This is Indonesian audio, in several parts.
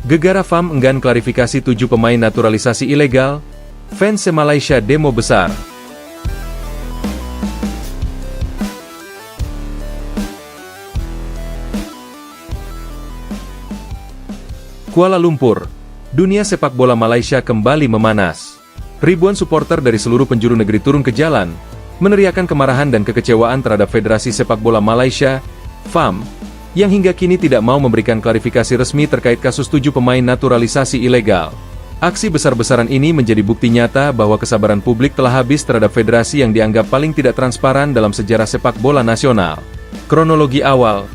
Gegara FAM enggan klarifikasi 7 pemain naturalisasi ilegal, fans Malaysia demo besar. Kuala Lumpur, dunia sepak bola Malaysia kembali memanas. Ribuan supporter dari seluruh penjuru negeri turun ke jalan, meneriakan kemarahan dan kekecewaan terhadap Federasi Sepak Bola Malaysia, FAM, yang hingga kini tidak mau memberikan klarifikasi resmi terkait kasus 7 pemain naturalisasi ilegal. Aksi besar-besaran ini menjadi bukti nyata bahwa kesabaran publik telah habis terhadap federasi yang dianggap paling tidak transparan dalam sejarah sepak bola nasional. Kronologi awal,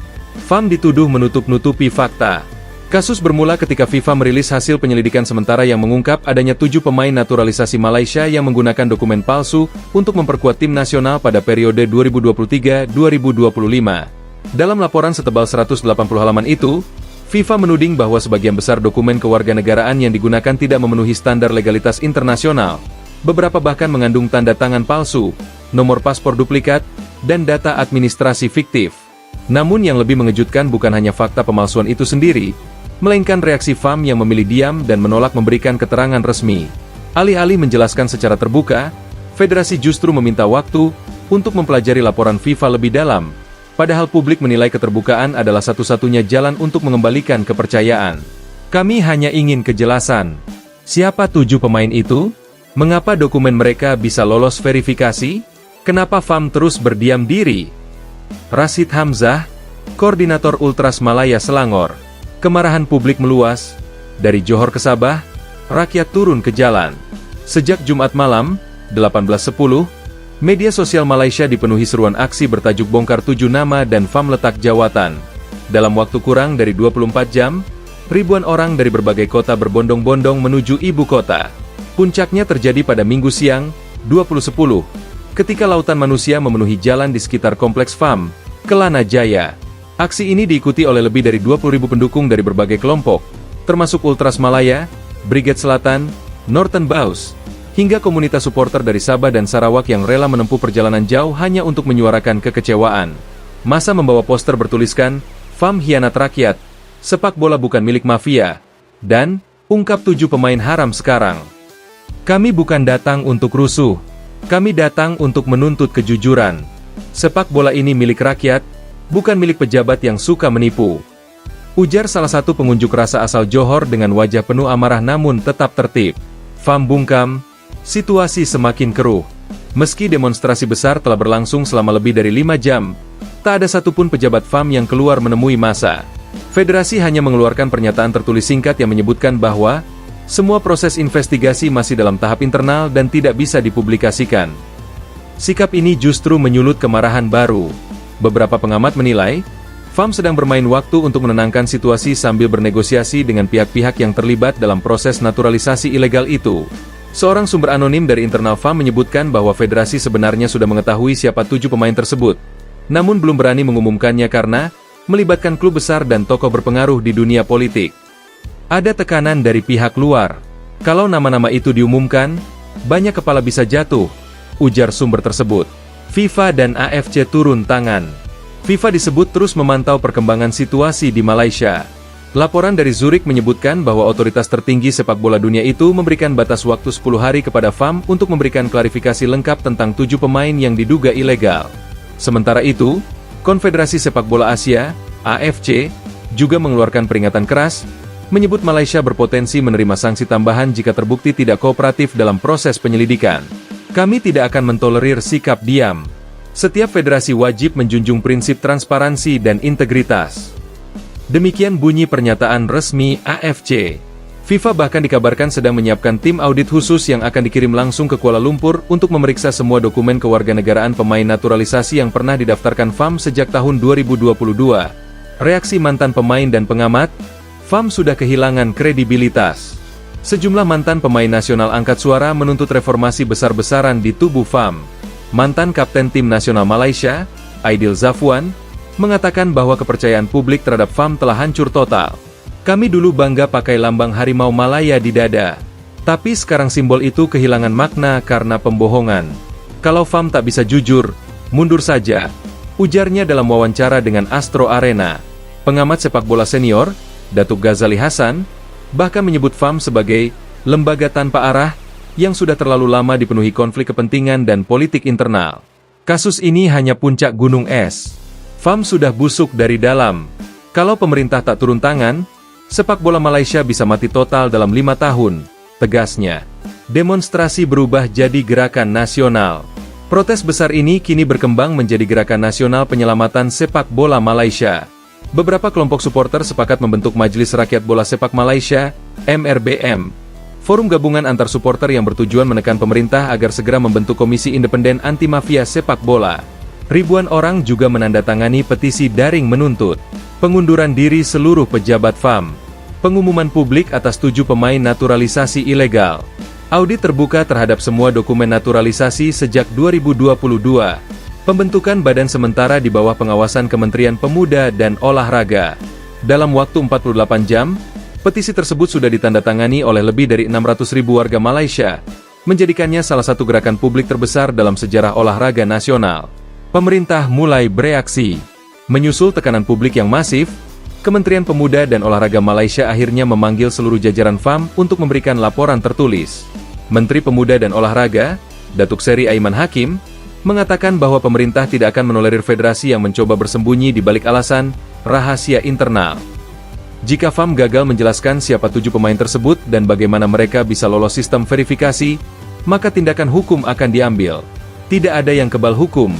FAM dituduh menutup-nutupi fakta. Kasus bermula ketika FIFA merilis hasil penyelidikan sementara yang mengungkap adanya 7 pemain naturalisasi Malaysia yang menggunakan dokumen palsu untuk memperkuat tim nasional pada periode 2023-2025. Dalam laporan setebal 180 halaman itu, FIFA menuding bahwa sebagian besar dokumen kewarganegaraan yang digunakan tidak memenuhi standar legalitas internasional. Beberapa bahkan mengandung tanda tangan palsu, nomor paspor duplikat, dan data administrasi fiktif. Namun yang lebih mengejutkan bukan hanya fakta pemalsuan itu sendiri, melainkan reaksi FAM yang memilih diam dan menolak memberikan keterangan resmi. Alih-alih menjelaskan secara terbuka, federasi justru meminta waktu untuk mempelajari laporan FIFA lebih dalam, padahal publik menilai keterbukaan adalah satu-satunya jalan untuk mengembalikan kepercayaan. Kami hanya ingin kejelasan. Siapa 7 pemain itu? Mengapa dokumen mereka bisa lolos verifikasi? Kenapa FAM terus berdiam diri? Rashid Hamzah, Koordinator Ultras Malaya Selangor. Kemarahan publik meluas. Dari Johor ke Sabah, rakyat turun ke jalan. Sejak Jumat malam, 18.10, media sosial Malaysia dipenuhi seruan aksi bertajuk bongkar 7 nama dan FAM letak jawatan. Dalam waktu kurang dari 24 jam, ribuan orang dari berbagai kota berbondong-bondong menuju ibu kota. Puncaknya terjadi pada Minggu siang, 20.10, ketika lautan manusia memenuhi jalan di sekitar kompleks FAM, Kelana Jaya. Aksi ini diikuti oleh lebih dari 20.000 pendukung dari berbagai kelompok, termasuk Ultras Malaya, Brigade Selatan, Northern Baus, hingga komunitas supporter dari Sabah dan Sarawak yang rela menempuh perjalanan jauh hanya untuk menyuarakan kekecewaan. Massa membawa poster bertuliskan, FAM hianat rakyat, sepak bola bukan milik mafia, dan ungkap 7 pemain haram sekarang. Kami bukan datang untuk rusuh, kami datang untuk menuntut kejujuran. Sepak bola ini milik rakyat, bukan milik pejabat yang suka menipu. Ujar salah satu pengunjuk rasa asal Johor dengan wajah penuh amarah namun tetap tertib. FAM bungkam, situasi semakin keruh. Meski demonstrasi besar telah berlangsung selama lebih dari 5 jam, tak ada satupun pejabat FAM yang keluar menemui massa. Federasi hanya mengeluarkan pernyataan tertulis singkat yang menyebutkan bahwa semua proses investigasi masih dalam tahap internal dan tidak bisa dipublikasikan. Sikap ini justru menyulut kemarahan baru. Beberapa pengamat menilai, FAM sedang bermain waktu untuk menenangkan situasi sambil bernegosiasi dengan pihak-pihak yang terlibat dalam proses naturalisasi ilegal itu. Seorang sumber anonim dari internal FAM menyebutkan bahwa federasi sebenarnya sudah mengetahui siapa 7 pemain tersebut, namun belum berani mengumumkannya karena melibatkan klub besar dan tokoh berpengaruh di dunia politik. Ada tekanan dari pihak luar. Kalau nama-nama itu diumumkan, banyak kepala bisa jatuh, ujar sumber tersebut. FIFA dan AFC turun tangan. FIFA disebut terus memantau perkembangan situasi di Malaysia. Laporan dari Zurich menyebutkan bahwa otoritas tertinggi sepak bola dunia itu memberikan batas waktu 10 hari kepada FAM untuk memberikan klarifikasi lengkap tentang 7 pemain yang diduga ilegal. Sementara itu, Konfederasi Sepak Bola Asia, AFC, juga mengeluarkan peringatan keras, menyebut Malaysia berpotensi menerima sanksi tambahan jika terbukti tidak kooperatif dalam proses penyelidikan. Kami tidak akan mentolerir sikap diam. Setiap federasi wajib menjunjung prinsip transparansi dan integritas. Demikian bunyi pernyataan resmi AFC. FIFA bahkan dikabarkan sedang menyiapkan tim audit khusus yang akan dikirim langsung ke Kuala Lumpur untuk memeriksa semua dokumen kewarganegaraan pemain naturalisasi yang pernah didaftarkan FAM sejak tahun 2022. Reaksi mantan pemain dan pengamat, FAM sudah kehilangan kredibilitas. Sejumlah mantan pemain nasional angkat suara menuntut reformasi besar-besaran di tubuh FAM. Mantan Kapten Tim Nasional Malaysia, Aidil Zafwan, mengatakan bahwa kepercayaan publik terhadap FAM telah hancur total. Kami dulu bangga pakai lambang harimau Malaya di dada. Tapi sekarang simbol itu kehilangan makna karena pembohongan. Kalau FAM tak bisa jujur, mundur saja, ujarnya dalam wawancara dengan Astro Arena. Pengamat sepak bola senior, Datuk Ghazali Hasan, bahkan menyebut FAM sebagai lembaga tanpa arah yang sudah terlalu lama dipenuhi konflik kepentingan dan politik internal. Kasus ini hanya puncak gunung es. FAM sudah busuk dari dalam. Kalau pemerintah tak turun tangan, sepak bola Malaysia bisa mati total dalam 5 tahun, tegasnya. Demonstrasi berubah jadi gerakan nasional. Protes besar ini kini berkembang menjadi Gerakan Nasional Penyelamatan Sepak Bola Malaysia. Beberapa kelompok supporter sepakat membentuk Majelis Rakyat Bola Sepak Malaysia, MRBM. Forum gabungan antar supporter yang bertujuan menekan pemerintah agar segera membentuk Komisi Independen Anti-Mafia Sepak Bola. Ribuan orang juga menandatangani petisi daring menuntut pengunduran diri seluruh pejabat FAM, pengumuman publik atas 7 pemain naturalisasi ilegal, audit terbuka terhadap semua dokumen naturalisasi sejak 2022, pembentukan badan sementara di bawah pengawasan Kementerian Pemuda dan Olahraga. Dalam waktu 48 jam, petisi tersebut sudah ditandatangani oleh lebih dari 600.000 warga Malaysia, menjadikannya salah satu gerakan publik terbesar dalam sejarah olahraga nasional. Pemerintah mulai bereaksi. Menyusul tekanan publik yang masif, Kementerian Pemuda dan Olahraga Malaysia akhirnya memanggil seluruh jajaran FAM untuk memberikan laporan tertulis. Menteri Pemuda dan Olahraga, Datuk Seri Aiman Hakim, mengatakan bahwa pemerintah tidak akan menolerir federasi yang mencoba bersembunyi di balik alasan rahasia internal. Jika FAM gagal menjelaskan siapa 7 pemain tersebut dan bagaimana mereka bisa lolos sistem verifikasi, maka tindakan hukum akan diambil. Tidak ada yang kebal hukum,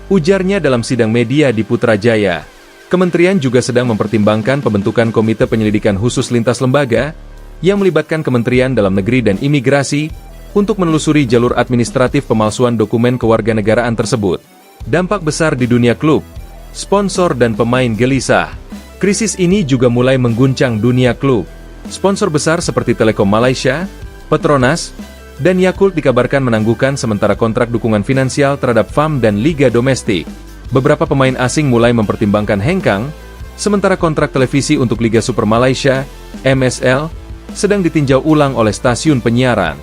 ujarnya dalam sidang media di Putrajaya. Kementerian juga sedang mempertimbangkan pembentukan Komite Penyelidikan Khusus Lintas Lembaga yang melibatkan Kementerian Dalam Negeri dan Imigrasi untuk menelusuri jalur administratif pemalsuan dokumen kewarganegaraan tersebut. Dampak besar di dunia klub, sponsor dan pemain gelisah. Krisis ini juga mulai mengguncang dunia klub. Sponsor besar seperti Telekom Malaysia, Petronas, dan Yakult dikabarkan menangguhkan sementara kontrak dukungan finansial terhadap FAM dan Liga Domestik. Beberapa pemain asing mulai mempertimbangkan hengkang, sementara kontrak televisi untuk Liga Super Malaysia, MSL, sedang ditinjau ulang oleh stasiun penyiaran.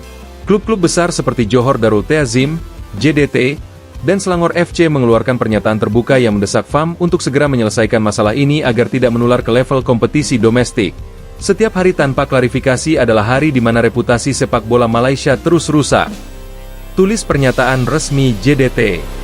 Klub-klub besar seperti Johor Darul Ta'zim, JDT, dan Selangor FC mengeluarkan pernyataan terbuka yang mendesak FAM untuk segera menyelesaikan masalah ini agar tidak menular ke level kompetisi domestik. Setiap hari tanpa klarifikasi adalah hari di mana reputasi sepak bola Malaysia terus rusak. Tulis pernyataan resmi JDT.